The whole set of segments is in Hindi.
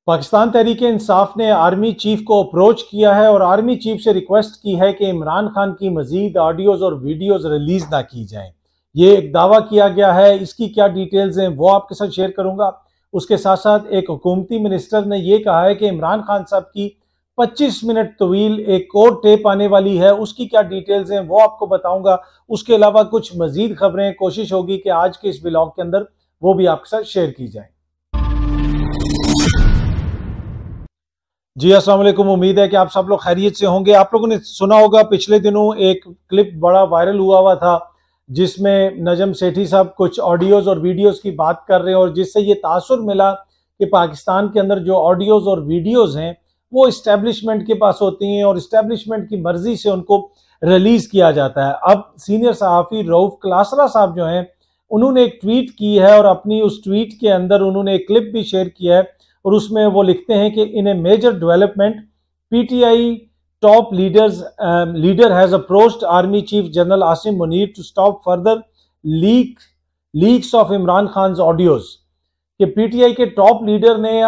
पाकिस्तान तहरीक-ए-इंसाफ ने आर्मी चीफ को अप्रोच किया है और आर्मी चीफ से रिक्वेस्ट की है कि इमरान खान की मजीद ऑडियोज और वीडियोज रिलीज ना की जाएं। ये एक दावा किया गया है, इसकी क्या डिटेल्स हैं वो आपके साथ शेयर करूंगा। उसके साथ साथ एक हुकूमती मिनिस्टर ने यह कहा है कि इमरान खान साहब की 25 मिनट तवील एक और टेप आने वाली है, उसकी क्या डिटेल्स हैं वो आपको बताऊंगा। उसके अलावा कुछ मजीद खबरें कोशिश होगी कि आज के इस व्लॉग के अंदर वो भी आपके साथ शेयर की जाए। जी अस्सलाम वालेकुम, उम्मीद है कि आप सब लोग खैरियत से होंगे। आप लोगों ने सुना होगा पिछले दिनों एक क्लिप बड़ा वायरल हुआ था जिसमें नजम सेठी साहब कुछ ऑडियोज और वीडियोस की बात कर रहे हैं और जिससे ये तासुर मिला कि पाकिस्तान के अंदर जो ऑडियोज और वीडियोज हैं वो इस्टेब्लिशमेंट के पास होती हैं और इस्टेब्लिशमेंट की मर्जी से उनको रिलीज किया जाता है। अब सीनियर सहाफ़ी रऊफ क्लासरा साहब जो हैं उन्होंने एक ट्वीट की है और अपनी उस ट्वीट के अंदर उन्होंने एक क्लिप भी शेयर किया है और उसमें वो लिखते हैं कि in a major development PTI top leader has approached army chief general Asim Munir to stop further leaks of Imran Khan audios. कि पीटीआई के टॉप लीडर ने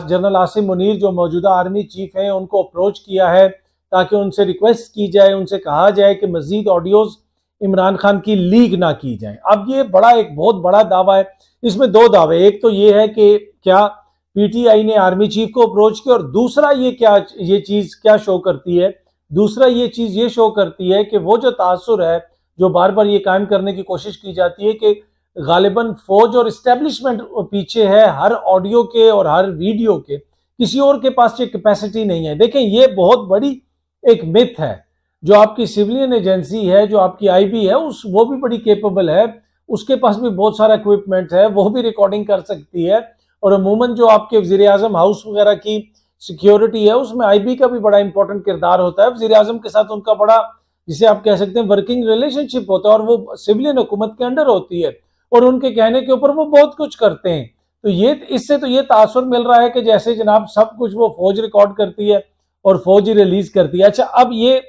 जनरल आसिम मुनीर जो मौजूदा आर्मी चीफ हैं उनको अप्रोच किया है ताकि उनसे रिक्वेस्ट की जाए, उनसे कहा जाए कि मजीद ऑडियोज इमरान खान की लीक ना की जाए। अब ये एक बहुत बड़ा दावा है, इसमें दो दावे, एक तो ये है कि क्या पीटीआई ने आर्मी चीफ को अप्रोच किया और दूसरा ये चीज क्या शो करती है, दूसरा ये चीज ये शो करती है कि वो जो तासुर है जो बार बार ये कायम करने की कोशिश की जाती है कि गालिबन फौज और इस्टेब्लिशमेंट पीछे है हर ऑडियो के और हर वीडियो के, किसी और के पास ये कैपेसिटी नहीं है। देखें ये बहुत बड़ी एक मिथ है। जो आपकी सिविलियन एजेंसी है, जो आपकी आईबी है, वो भी बड़ी केपेबल है, उसके पास भी बहुत सारा इक्विपमेंट है, वो भी रिकॉर्डिंग कर सकती है और अमूमन जो आपके वज़ीर-ए-आज़म हाउस वगैरह की सिक्योरिटी है उसमें आईबी का भी बड़ा इंपॉर्टेंट किरदार होता है। वज़ीर-ए-आज़म के साथ उनका बड़ा, जिसे आप कह सकते हैं, वर्किंग रिलेशनशिप होता है और वो सिविलियन हुकूमत के अंडर होती है और उनके कहने के ऊपर वो बहुत कुछ करते हैं। तो इससे तो ये तासुर मिल रहा है कि जैसे जनाब सब कुछ वो फौज रिकॉर्ड करती है और फौज ही रिलीज करती है। अच्छा, अब ये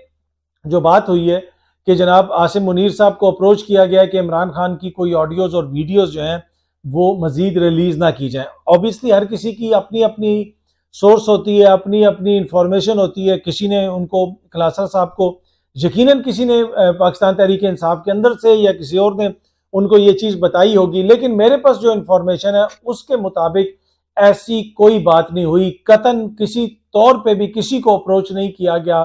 जो बात हुई है कि जनाब आसिम मुनीर साहब को अप्रोच किया गया कि इमरान खान की कोई ऑडियोज और वीडियोज जो हैं वो मजीद रिलीज ना की जाए। ऑब्वियसली हर किसी की अपनी अपनी सोर्स होती है, अपनी अपनी इंफॉर्मेशन होती है। किसी ने उनको, क्लासर साहब को यकीनन किसी ने पाकिस्तान तहरीक इंसाफ के अंदर से या किसी और ने उनको ये चीज बताई होगी, लेकिन मेरे पास जो इंफॉर्मेशन है उसके मुताबिक ऐसी कोई बात नहीं हुई। कतन किसी तौर पे भी किसी को अप्रोच नहीं किया गया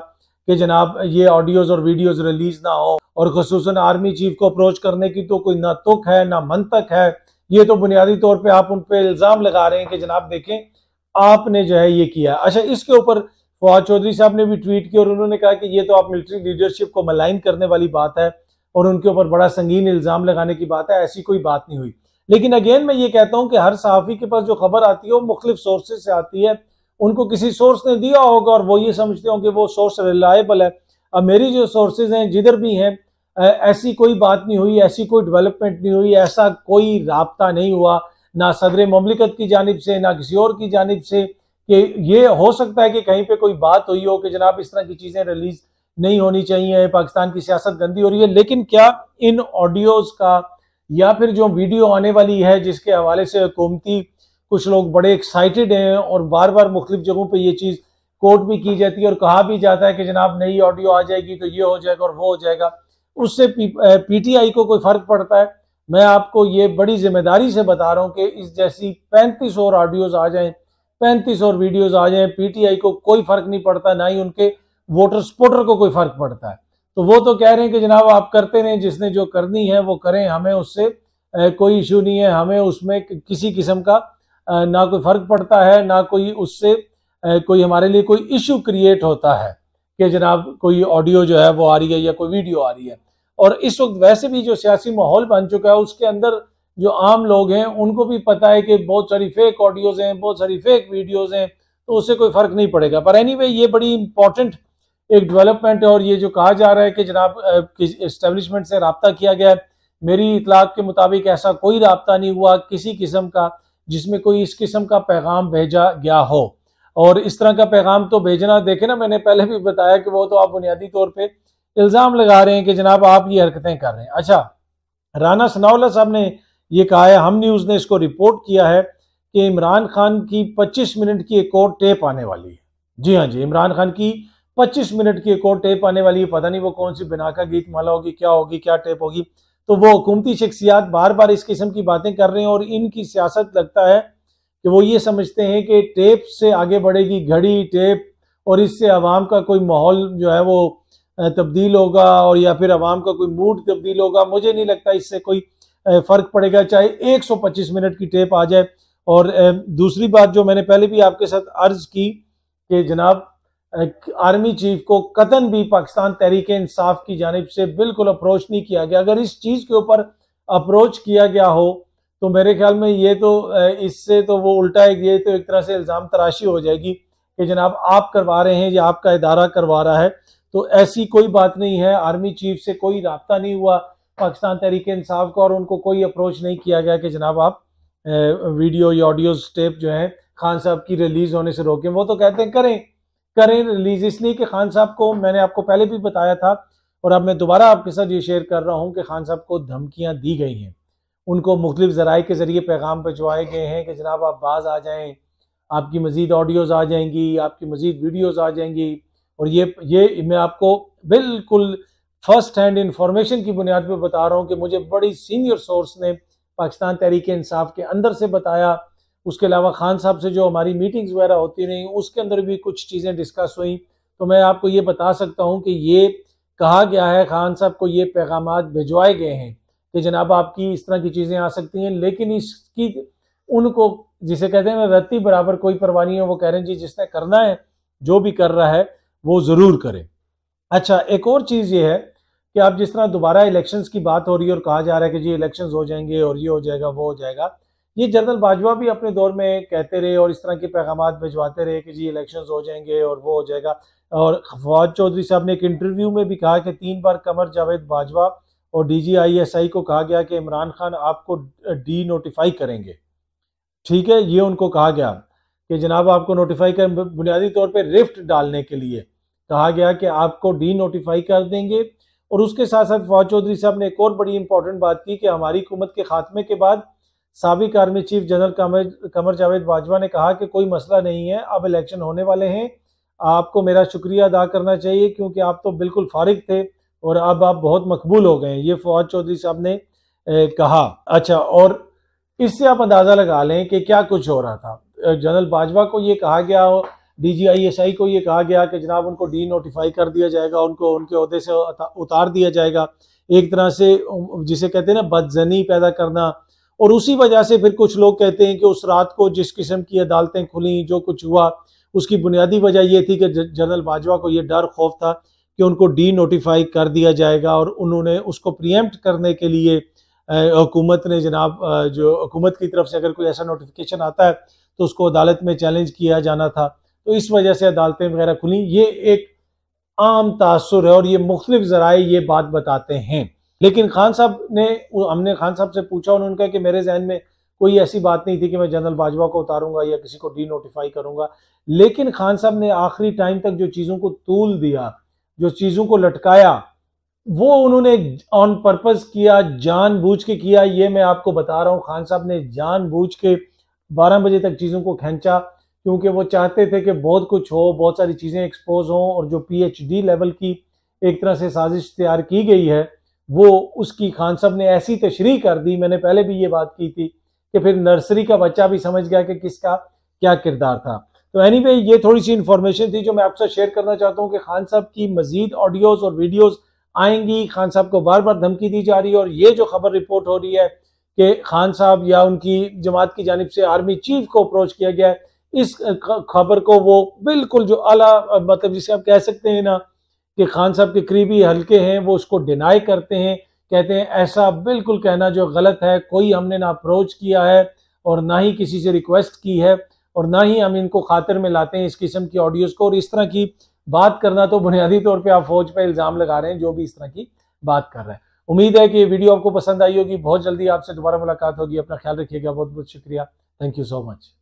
कि जनाब ये ऑडियोज और वीडियोज रिलीज ना हो, और खुसूसन आर्मी चीफ को अप्रोच करने की तो कोई ना तुक है ना मंतक है। ये तो बुनियादी तौर पे आप उन पे इल्जाम लगा रहे हैं कि जनाब देखें आपने जो है ये किया। अच्छा, इसके ऊपर फवाद चौधरी साहब ने भी ट्वीट किया और उन्होंने कहा कि ये तो आप मिलिट्री लीडरशिप को मलाइन करने वाली बात है और उनके ऊपर बड़ा संगीन इल्जाम लगाने की बात है, ऐसी कोई बात नहीं हुई। लेकिन अगेन मैं ये कहता हूं कि हर सहाफ़ी के पास जो खबर आती है वो मुख्तलिफ सोर्सेज से आती है, उनको किसी सोर्स ने दिया होगा और वो ये समझते हो कि वो सोर्स रिलायबल है। अब मेरी जो सोर्सेज हैं जिधर भी हैं ऐसी कोई बात नहीं हुई, ऐसी कोई डेवलपमेंट नहीं हुई, ऐसा कोई राब्ता नहीं हुआ, ना सदर मुमलिकत की जानिब से ना किसी और की जानिब से, कि ये हो सकता है कि कहीं पे कोई बात हुई हो कि जनाब इस तरह की चीजें रिलीज नहीं होनी चाहिए, पाकिस्तान की सियासत गंदी हो रही है। लेकिन क्या इन ऑडियोज का या फिर जो वीडियो आने वाली है जिसके हवाले से हुकूमती कुछ लोग बड़े एक्साइटेड हैं और बार बार मुख्तलिफ जगहों पर ये चीज कोट भी की जाती है और कहा भी जाता है कि जनाब नई ऑडियो आ जाएगी तो ये हो जाएगा और वो हो जाएगा, उससे पीटीआई को कोई फर्क पड़ता है? मैं आपको ये बड़ी जिम्मेदारी से बता रहा हूं कि इस जैसी 35 और ऑडियोज आ जाएं, 35 और वीडियोज आ जाएं, पीटीआई को कोई फर्क नहीं पड़ता, ना ही उनके वोटर सपोर्टर को कोई फर्क पड़ता है। तो वो तो कह रहे हैं कि जनाब आप करते रहें, जिसने जो करनी है वो करें, हमें उससे कोई इशू नहीं है, हमें उसमें किसी किस्म का ना कोई फर्क पड़ता है, ना कोई उससे कोई हमारे लिए कोई इशू क्रिएट होता है कि जनाब कोई ऑडियो जो है वो आ रही है या कोई वीडियो आ रही है। और इस वक्त वैसे भी जो सियासी माहौल बन चुका है उसके अंदर जो आम लोग हैं उनको भी पता है कि बहुत सारी फेक ऑडियोज हैं, बहुत सारी फेक वीडियोज हैं, तो उससे कोई फर्क नहीं पड़ेगा। पर एनीवे ये बड़ी इंपॉर्टेंट एक डेवलपमेंट है और ये जो कहा जा रहा है कि जनाब इस्टेब्लिशमेंट से रब्ता किया गया है, मेरी इतलात के मुताबिक ऐसा कोई रब्ता नहीं हुआ किसी किस्म का जिसमें कोई इस किस्म का पैगाम भेजा गया हो। और इस तरह का पैगाम तो भेजना, देखे ना, मैंने पहले भी बताया कि वो तो आप बुनियादी तौर पे इल्जाम लगा रहे हैं कि जनाब आप ये हरकतें कर रहे हैं। अच्छा, राना सनाउल्लाह साहब ने ये कहा है, हम न्यूज़ ने इसको रिपोर्ट किया है कि इमरान खान की 25 मिनट की एक और टेप आने वाली है। जी हाँ जी, इमरान खान की 25 मिनट की एक और टेप आने वाली है। पता नहीं वो कौन सी बिना का गीत माला होगी, क्या टेप होगी। तो वो हुकूमती शख्सियात बार बार इस किस्म की बातें कर रहे हैं और इनकी सियासत लगता है कि वो ये समझते हैं कि टेप से आगे बढ़ेगी घड़ी, टेप, और इससे अवाम का कोई माहौल जो है वो तब्दील होगा और या फिर अवाम का कोई मूड तब्दील होगा। मुझे नहीं लगता इससे कोई फर्क पड़ेगा, चाहे 125 मिनट की टेप आ जाए। और दूसरी बात जो मैंने पहले भी आपके साथ अर्ज की कि जनाब आर्मी चीफ को कतन भी पाकिस्तान तहरीक इंसाफ की जानिब से बिल्कुल अप्रोच नहीं किया गया। अगर इस चीज के ऊपर अप्रोच किया गया हो तो मेरे ख्याल में ये तो इससे तो वो उल्टा है, ये तो एक तरह से इल्जाम तराशी हो जाएगी कि जनाब आप करवा रहे हैं या आपका इदारा करवा रहा है। तो ऐसी कोई बात नहीं है, आर्मी चीफ से कोई राब्ता नहीं हुआ पाकिस्तान तहरीक इंसाफ का और उनको कोई अप्रोच नहीं किया गया कि जनाब आप वीडियो या ऑडियो टेप जो है खान साहब की रिलीज होने से रोकें। वो तो कहते हैं करें रिलीज, इसलिए कि खान साहब को मैंने आपको पहले भी बताया था और अब मैं दोबारा आपके साथ ये शेयर कर रहा हूं कि खान साहब को धमकियां दी गई हैं, उनको मुख्तलिफ ज़राए के ज़रिए पैगाम भिजवाए गए हैं कि जनाब आप बाज आ जाएं, आपकी मज़ीद ऑडियोज़ आ जाएंगी, आपकी मज़ीद वीडियोज़ आ जाएंगी। और ये मैं आपको बिल्कुल फर्स्ट हैंड इंफॉर्मेशन की बुनियाद पर बता रहा हूँ कि मुझे बड़ी सीनियर सोर्स ने पाकिस्तान तहरीक इंसाफ के अंदर से बताया। उसके अलावा खान साहब से जो हमारी मीटिंग्स वगैरह होती रही उसके अंदर भी कुछ चीज़ें डिस्कस हुई। तो मैं आपको ये बता सकता हूँ कि ये कहा गया है, खान साहब को ये पैगामात भिजवाए गए हैं कि जनाब आपकी इस तरह की चीज़ें आ सकती हैं, लेकिन इसकी उनको जिसे कहते हैं रत्ती बराबर कोई परवाह नहीं है। वो कह रहे हैं जी जिसने करना है, जो भी कर रहा है वो ज़रूर करे। अच्छा, एक और चीज़ ये है कि अब जिस तरह दोबारा इलेक्शंस की बात हो रही है और कहा जा रहा है कि जी इलेक्शंस हो जाएंगे और ये हो जाएगा वो हो जाएगा, ये जनरल बाजवा भी अपने दौर में कहते रहे और इस तरह के पैगाम भिजवाते रहे कि जी इलेक्शंस हो जाएंगे और वो हो जाएगा। और फवाद चौधरी साहब ने एक इंटरव्यू में भी कहा कि 3 बार कमर जावेद बाजवा और DGISI को कहा गया कि इमरान खान आपको डी नोटिफाई करेंगे। ठीक है, ये उनको कहा गया कि जनाब आपको नोटिफाई कर, बुनियादी तौर पे रिफ्ट डालने के लिए कहा गया कि आपको डी नोटिफाई कर देंगे। और उसके साथ साथ फवाद चौधरी साहब ने एक और बड़ी इंपॉर्टेंट बात की कि हमारी हुकूमत के खात्मे के बाद साबिक army chief general Qamar Javed Bajwa ने कहा कि कोई मसला नहीं है, अब इलेक्शन होने वाले हैं, आपको मेरा शुक्रिया अदा करना चाहिए क्योंकि आप तो बिल्कुल फारिग थे और अब आप बहुत मकबूल हो गए हैं। ये फवाद चौधरी साहब ने कहा। अच्छा, और इससे आप अंदाज़ा लगा लें कि क्या कुछ हो रहा था। जनरल बाजवा को ये कहा गया, DGISI को ये कहा गया कि जनाब उनको डी नोटिफाई कर दिया जाएगा, उनको उनके ओहदे से उतार दिया जाएगा, एक तरह से जिसे कहते हैं ना बदजनी पैदा करना। और उसी वजह से फिर कुछ लोग कहते हैं कि उस रात को जिस किस्म की अदालतें खुली, जो कुछ हुआ, उसकी बुनियादी वजह यह थी कि जनरल बाजवा को यह डर खौफ था कि उनको डी नोटिफाई कर दिया जाएगा और उन्होंने उसको प्रीएम्प्ट करने के लिए हुकूमत ने जनाब जो हुकूमत की तरफ से अगर कोई ऐसा नोटिफिकेशन आता है तो उसको अदालत में चैलेंज किया जाना था। तो इस वजह से अदालतें वगैरह खुली। ये एक आम तासुर है और ये मुख्तलिफ ज़राए ये बात बताते हैं। लेकिन खान साहब ने, हमने खान साहब से पूछा, उन्होंने कहा कि मेरे जहन में कोई ऐसी बात नहीं थी कि मैं जनरल बाजवा को उतारूंगा या किसी को डी नोटिफाई करूंगा। लेकिन खान साहब ने आखिरी टाइम तक जो चीज़ों को तूल दिया, जो चीज़ों को लटकाया, वो उन्होंने ऑन पर्पस किया, जानबूझ के किया। ये मैं आपको बता रहा हूँ, खान साहब ने जानबूझ के 12 बजे तक चीज़ों को खींचा क्योंकि वो चाहते थे कि बहुत कुछ हो, बहुत सारी चीज़ें एक्सपोज हों और जो PhD लेवल की एक तरह से साजिश तैयार की गई है वो उसकी खान साहब ने ऐसी तशरीह कर दी। मैंने पहले भी ये बात की थी कि फिर नर्सरी का बच्चा भी समझ गया कि किसका क्या किरदार था। तो एनीवे, ये थोड़ी सी इंफॉर्मेशन थी जो मैं आपसे शेयर करना चाहता हूँ कि खान साहब की मजीद ऑडियोज और वीडियोज आएंगी। खान साहब को बार बार धमकी दी जा रही है और ये जो खबर रिपोर्ट हो रही है कि खान साहब या उनकी जमात की जानिब से आर्मी चीफ को अप्रोच किया गया है, इस खबर को वो बिल्कुल जो आला मतलब जिसे आप कह सकते हैं ना कि खान साहब के करीबी हल्के हैं वो उसको डिनाई करते हैं, कहते हैं ऐसा बिल्कुल कहना जो गलत है। कोई हमने ना अप्रोच किया है और ना ही किसी से रिक्वेस्ट की है और ना ही हम इनको खातिर में लाते हैं इस किस्म की ऑडियोज को। और इस तरह की बात करना तो बुनियादी तौर पे आप फौज पे इल्ज़ाम लगा रहे हैं जो भी इस तरह की बात कर रहे हैं। उम्मीद है कि ये वीडियो आपको पसंद आई होगी। बहुत जल्दी आपसे दोबारा मुलाकात होगी। अपना ख्याल रखिएगा। बहुत बहुत शुक्रिया। Thank you so much.